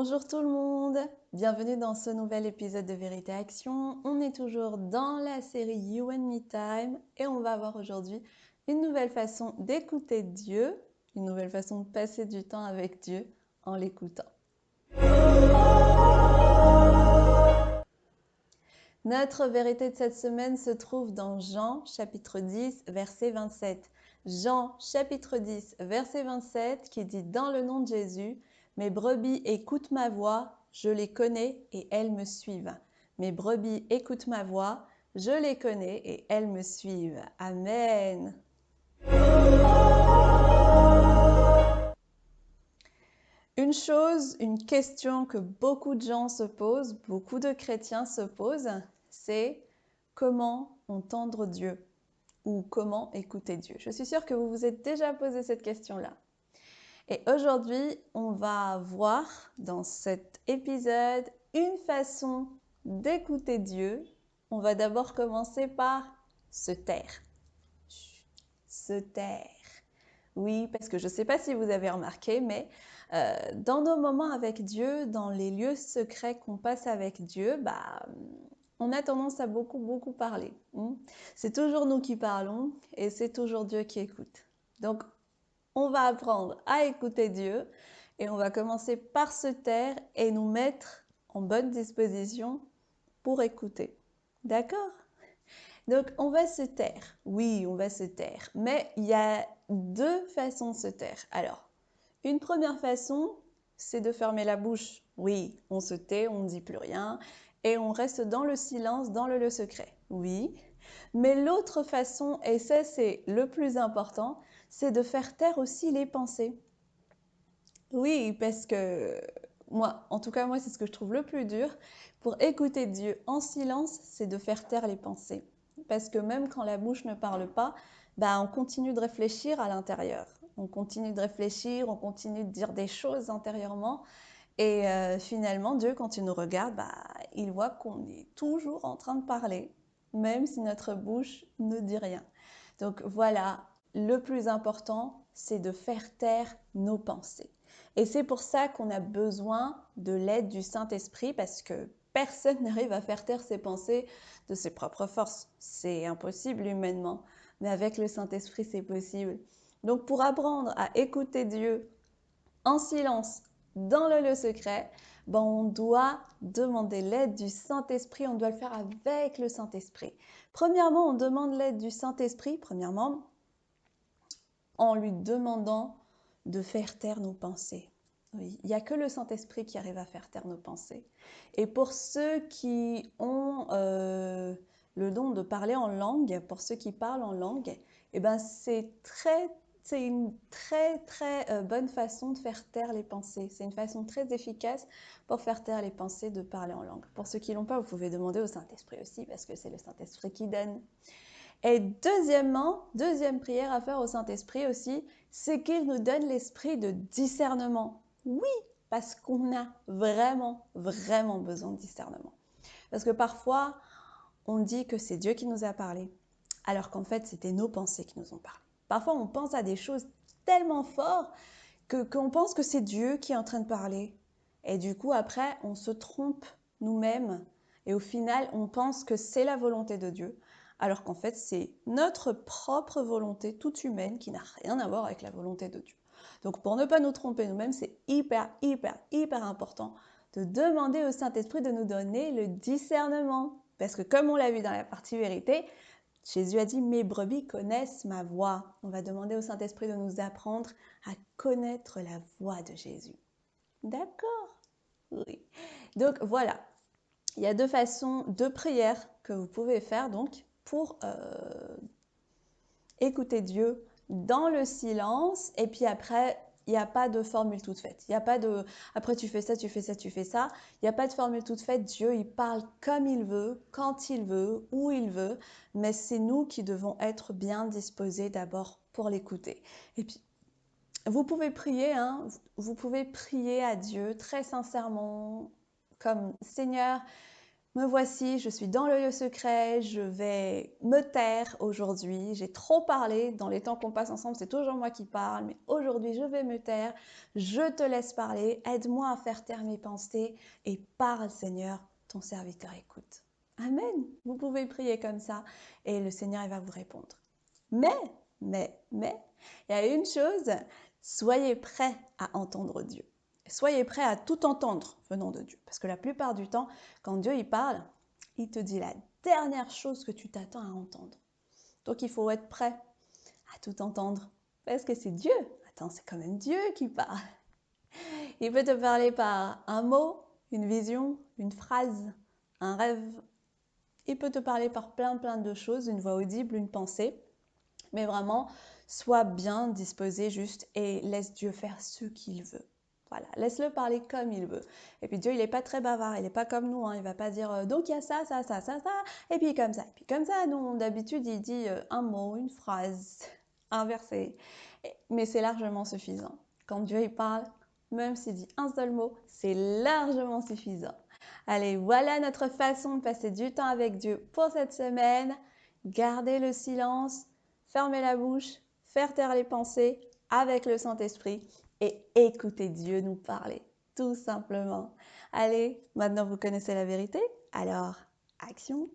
Bonjour tout le monde, bienvenue dans ce nouvel épisode de Vérité Action. On est toujours dans la série You and Me Time et on va voir aujourd'hui une nouvelle façon d'écouter Dieu, une nouvelle façon de passer du temps avec Dieu en l'écoutant. Notre vérité de cette semaine se trouve dans Jean chapitre 10 verset 27. Jean chapitre 10 verset 27 qui dit « Dans le nom de Jésus, mes brebis écoutent ma voix, je les connais et elles me suivent. Mes brebis écoutent ma voix, je les connais et elles me suivent. » Amen. Une question que beaucoup de gens se posent, beaucoup de chrétiens se posent, c'est comment entendre Dieu ou comment écouter Dieu. Je suis sûre que vous vous êtes déjà posé cette question-là. Et aujourd'hui, on va voir dans cet épisode une façon d'écouter Dieu. On va d'abord commencer par se taire. Se taire. Oui, parce que je ne sais pas si vous avez remarqué, mais dans nos moments avec Dieu, dans les lieux secrets qu'on passe avec Dieu, on a tendance à beaucoup parler. C'est toujours nous qui parlons et c'est toujours Dieu qui écoute. Donc, on va apprendre à écouter Dieu et on va commencer par se taire et nous mettre en bonne disposition pour écouter. D'accord ? Donc, on va se taire. Oui, on va se taire. Mais il y a deux façons de se taire. Alors, une première façon, c'est de fermer la bouche. Oui, on se tait, on ne dit plus rien et on reste dans le silence, dans le lieu secret. Oui. Mais l'autre façon, et ça c'est le plus important, c'est de faire taire aussi les pensées. Oui, parce que moi, en tout cas moi, c'est ce que je trouve le plus dur. Pour écouter Dieu en silence, c'est de faire taire les pensées. Parce que même quand la bouche ne parle pas, on continue de réfléchir à l'intérieur. On continue de réfléchir, on continue de dire des choses intérieurement. Et finalement, Dieu, quand il nous regarde, il voit qu'on est toujours en train de parler, même si notre bouche ne dit rien. Donc voilà, le plus important, c'est de faire taire nos pensées. Et c'est pour ça qu'on a besoin de l'aide du Saint-Esprit, parce que personne n'arrive à faire taire ses pensées de ses propres forces. C'est impossible humainement, mais avec le Saint-Esprit, c'est possible. Donc pour apprendre à écouter Dieu en silence, dans le lieu secret, on doit demander l'aide du Saint-Esprit, on doit le faire avec le Saint-Esprit. Premièrement, on demande l'aide du Saint-Esprit, en lui demandant de faire taire nos pensées. Oui, il n'y a que le Saint-Esprit qui arrive à faire taire nos pensées. Et pour ceux qui ont le don de parler en langue, pour ceux qui parlent en langue, c'est une très bonne façon de faire taire les pensées. C'est une façon très efficace pour faire taire les pensées de parler en langue. Pour ceux qui ne l'ont pas, vous pouvez demander au Saint-Esprit aussi, parce que c'est le Saint-Esprit qui donne. Et deuxièmement, deuxième prière à faire au Saint-Esprit aussi, c'est qu'il nous donne l'esprit de discernement. Oui, parce qu'on a vraiment besoin de discernement. Parce que parfois, on dit que c'est Dieu qui nous a parlé, alors qu'en fait, c'était nos pensées qui nous ont parlé. Parfois, on pense à des choses tellement fortes qu'on pense que c'est Dieu qui est en train de parler. Et du coup, après, on se trompe nous-mêmes. Et au final, on pense que c'est la volonté de Dieu, alors qu'en fait, c'est notre propre volonté toute humaine qui n'a rien à voir avec la volonté de Dieu. Donc, pour ne pas nous tromper nous-mêmes, c'est hyper important de demander au Saint-Esprit de nous donner le discernement. Parce que comme on l'a vu dans la partie vérité, Jésus a dit « Mes brebis connaissent ma voix ». On va demander au Saint-Esprit de nous apprendre à connaître la voix de Jésus. D'accord? Oui. Donc voilà, il y a deux façons de prière que vous pouvez faire donc pour écouter Dieu dans le silence. Et puis après, il n'y a pas de formule toute faite. Il n'y a pas de « après tu fais ça, tu fais ça, tu fais ça ». Il n'y a pas de formule toute faite. Dieu, il parle comme il veut, quand il veut, où il veut. Mais c'est nous qui devons être bien disposés d'abord pour l'écouter. Et puis, vous pouvez prier, vous pouvez prier à Dieu très sincèrement, comme « Seigneur, me voici, je suis dans le lieu secret, je vais me taire aujourd'hui. J'ai trop parlé, dans les temps qu'on passe ensemble, c'est toujours moi qui parle, mais aujourd'hui je vais me taire, je te laisse parler, aide-moi à faire taire mes pensées et parle Seigneur, ton serviteur écoute. Amen. Vous pouvez prier comme ça et le Seigneur il va vous répondre. Mais, il y a une chose, soyez prêts à entendre Dieu. Soyez prêts à tout entendre venant de Dieu. Parce que la plupart du temps, quand Dieu il parle, il te dit la dernière chose que tu t'attends à entendre. Donc il faut être prêt à tout entendre. Parce que c'est Dieu. Attends, c'est quand même Dieu qui parle. Il peut te parler par un mot, une vision, une phrase, un rêve. Il peut te parler par plein de choses, une voix audible, une pensée. Mais vraiment, sois bien disposé juste et laisse Dieu faire ce qu'il veut. Voilà, laisse-le parler comme il veut. Et puis Dieu, il n'est pas très bavard, il n'est pas comme nous, hein. Il ne va pas dire donc il y a ça, et puis comme ça, et puis comme ça. Non, d'habitude, il dit un mot, une phrase, un verset. Mais c'est largement suffisant. Quand Dieu il parle, même s'il dit un seul mot, c'est largement suffisant. Allez, voilà notre façon de passer du temps avec Dieu pour cette semaine. Gardez le silence, fermez la bouche, faire taire les pensées avec le Saint-Esprit et écoutez Dieu nous parler, tout simplement. Allez, maintenant vous connaissez la vérité, alors action!